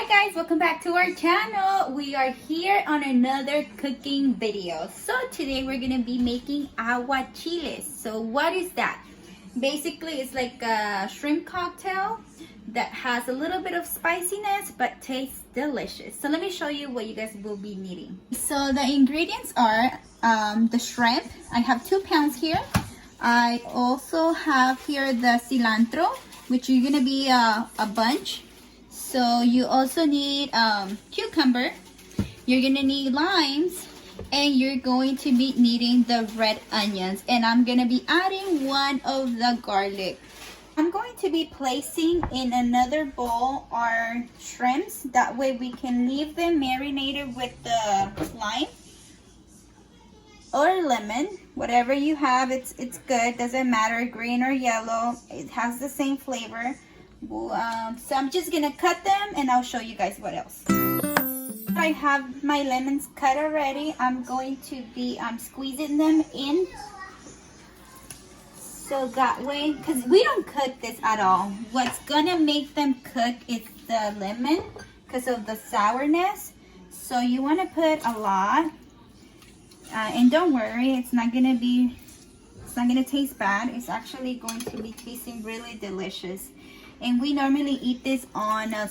guys, welcome back to our channel. We are here on another cooking video. So today we're gonna be making aguachiles. So what is that? Basically it's like a shrimp cocktail that has a little bit of spiciness but tastes delicious. So let me show you what you guys will be needing. So the ingredients are the shrimp. I have 2 pounds here. I also have here the cilantro, which is gonna be a bunch. So you also need cucumber, you're gonna need limes, and you're going to be needing the red onions. And I'm gonna be adding 1 of the garlic. I'm going to be placing in another bowl our shrimps. That way we can leave them marinated with the lime or lemon, whatever you have. It's good, doesn't matter, green or yellow, it has the same flavor. So I'm just gonna cut them and I'll show you guys what else. I have my lemons cut already. I'm going to be squeezing them in, so that way, because we don't cook this at all. What's gonna make them cook is the lemon because of the sourness. So you want to put a lot, and don't worry, it's not gonna taste bad. It's actually going to be tasting really delicious. And we normally eat this on a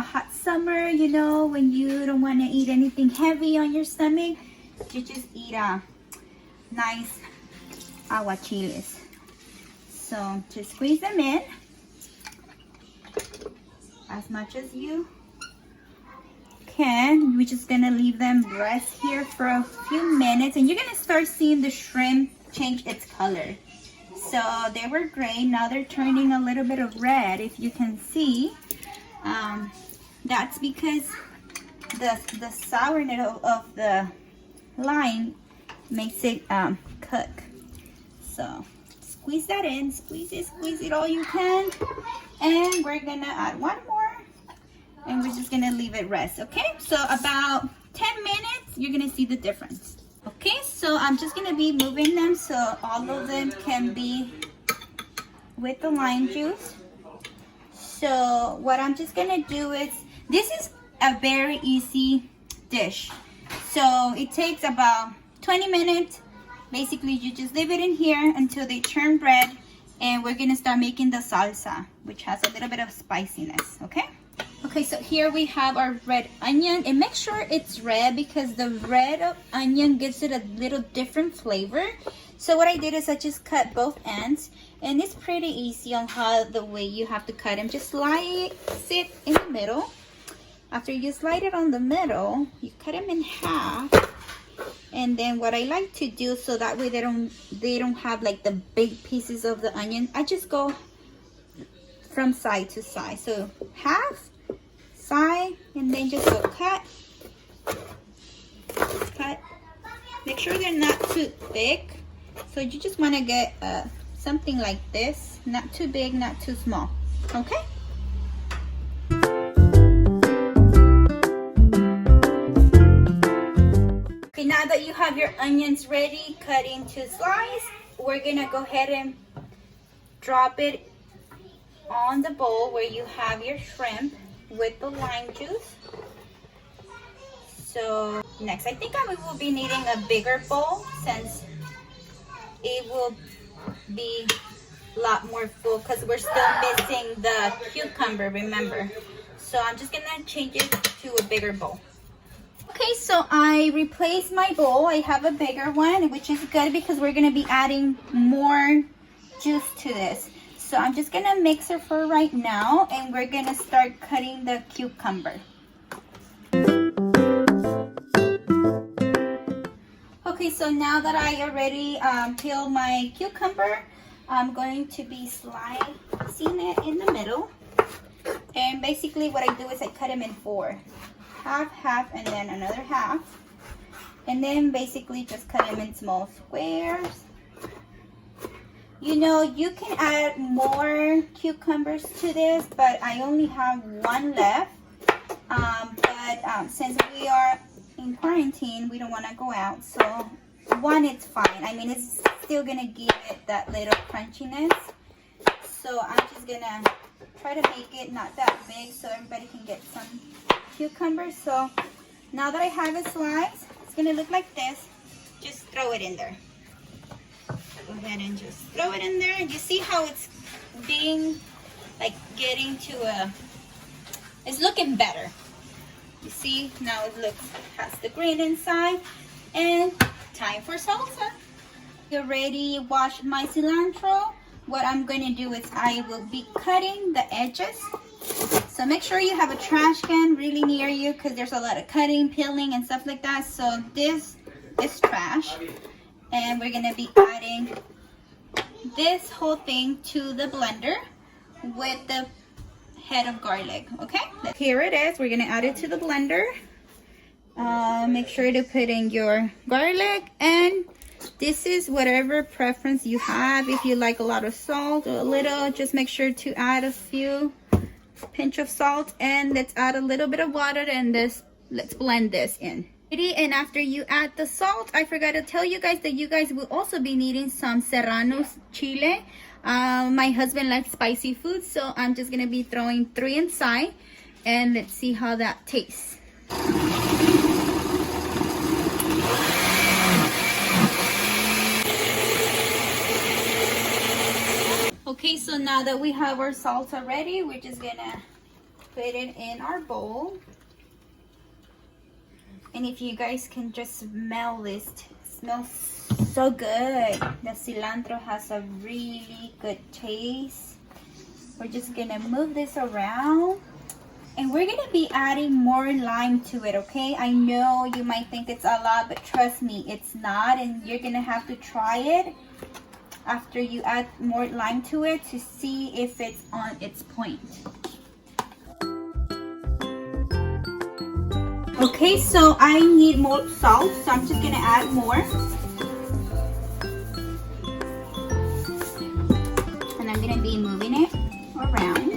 hot summer, you know, when you don't want to eat anything heavy on your stomach. You just eat a nice aguachiles. So just squeeze them in as much as you can. We're just gonna leave them rest here for a few minutes, and you're gonna start seeing the shrimp change its color. So they were gray, now they're turning a little bit of red, if you can see. That's because the sourness of the lime makes it cook. So squeeze that in, squeeze it all you can. And we're gonna add 1 more, and we're just gonna leave it rest, okay? So about 10 minutes, you're gonna see the difference. Okay, so I'm just gonna be moving them so all of them can be with the lime juice. So what I'm just gonna do is, this is a very easy dish. So it takes about 20 minutes. Basically, you just leave it in here until they turn red, and we're gonna start making the salsa, which has a little bit of spiciness, okay? Okay, so here we have our red onion, and make sure it's red because the red onion gives it a little different flavor. So what I did is I just cut both ends, and it's pretty easy on how the way you have to cut them. Just slice it in the middle. After you slide it on the middle, you cut them in half. And then what I like to do, so that way they don't have like the big pieces of the onion, I just go from side to side. So half, side, and then just go cut. Make sure they're not too thick. So you just want to get something like this, not too big, not too small, okay? Okay, now that you have your onions ready, cut into slice, we're gonna go ahead and drop it on the bowl where you have your shrimp with the lime juice. So next, I think I will be needing a bigger bowl since it will be a lot more full because we're still missing the cucumber, remember. So I'm just gonna change it to a bigger bowl. Okay, so I replaced my bowl. I have a bigger one, which is good because we're gonna be adding more juice to this. So I'm just gonna mix it for right now, and we're gonna start cutting the cucumber. Okay, so now that I already peeled my cucumber, I'm going to be slicing it in the middle. And basically what I do is I cut them in 4. Half, and then another half. And then basically just cut them in small squares. You know, you can add more cucumbers to this, but I only have 1 left. Since we are in quarantine, we don't want to go out, so 1 is fine. I mean, it's still gonna give it that little crunchiness. So I'm just gonna try to make it not that big so everybody can get some cucumbers. So now that I have it sliced, it's gonna look like this. Just throw it in there. Go ahead and just throw it in there. You see how it's being like getting to it's looking better. You see, now it looks, has the green inside. And time for salsa. I already washed my cilantro. What I'm going to do is I will be cutting the edges. So make sure you have a trash can really near you because there's a lot of cutting, peeling, and stuff like that. So this is trash. And we're going to be adding this whole thing to the blender with the head of garlic. Okay, here it is. We're going to add it to the blender. Make sure to put in your garlic, and this is whatever preference you have. If you like a lot of salt or a little, just make sure to add a few pinch of salt, and let's add a little bit of water, and let's blend this in. And after you add the salt, I forgot to tell you guys that you guys will also be needing some serrano chile. My husband likes spicy food, so I'm just gonna be throwing 3 inside, and let's see how that tastes. Okay, so now that we have our salsa ready, we're just gonna put it in our bowl. And if you guys can just smell this, it smells so good. The cilantro has a really good taste. We're just gonna move this around. And we're gonna be adding more lime to it, okay? I know you might think it's a lot, but trust me, it's not. And you're gonna have to try it after you add more lime to it to see if it's on its point. Okay, so I need more salt, so I'm just gonna add more. And I'm gonna be moving it around.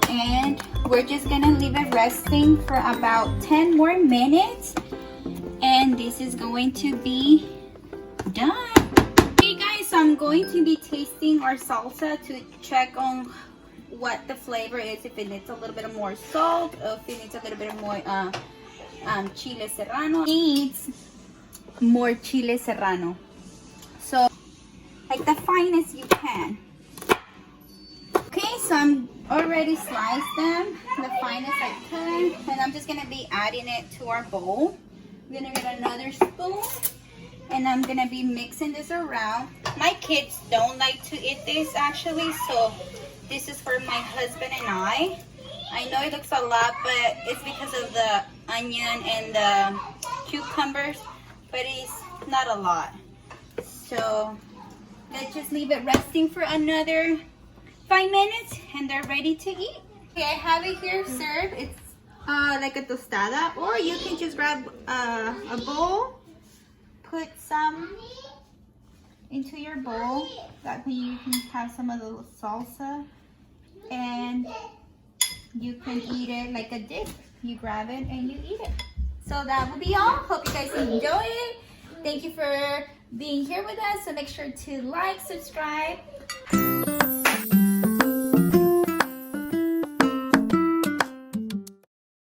And we're just gonna leave it resting for about 10 more minutes. And this is going to be done. Okay guys, so I'm going to be tasting our salsa to check on what the flavor is, if it needs a little bit more salt, or if it needs a little bit more chile serrano. It needs more chile serrano, so like the finest you can. Okay, so I'm already sliced them the finest I can, and I'm just gonna be adding it to our bowl. I'm gonna get another spoon, and I'm gonna be mixing this around. My kids don't like to eat this actually, so this is for my husband and I. I know it looks a lot, but it's because of the onion and the cucumbers, but it's not a lot. So let's just leave it resting for another 5 minutes, and they're ready to eat. Okay, I have it here served. It's like a tostada, or you can just grab a bowl, put some into your bowl. That way you can have some of the salsa, and you can eat it like a dip. You grab it and you eat it. So that will be all. Hope you guys enjoy it. Thank you for being here with us. So make sure to like, subscribe.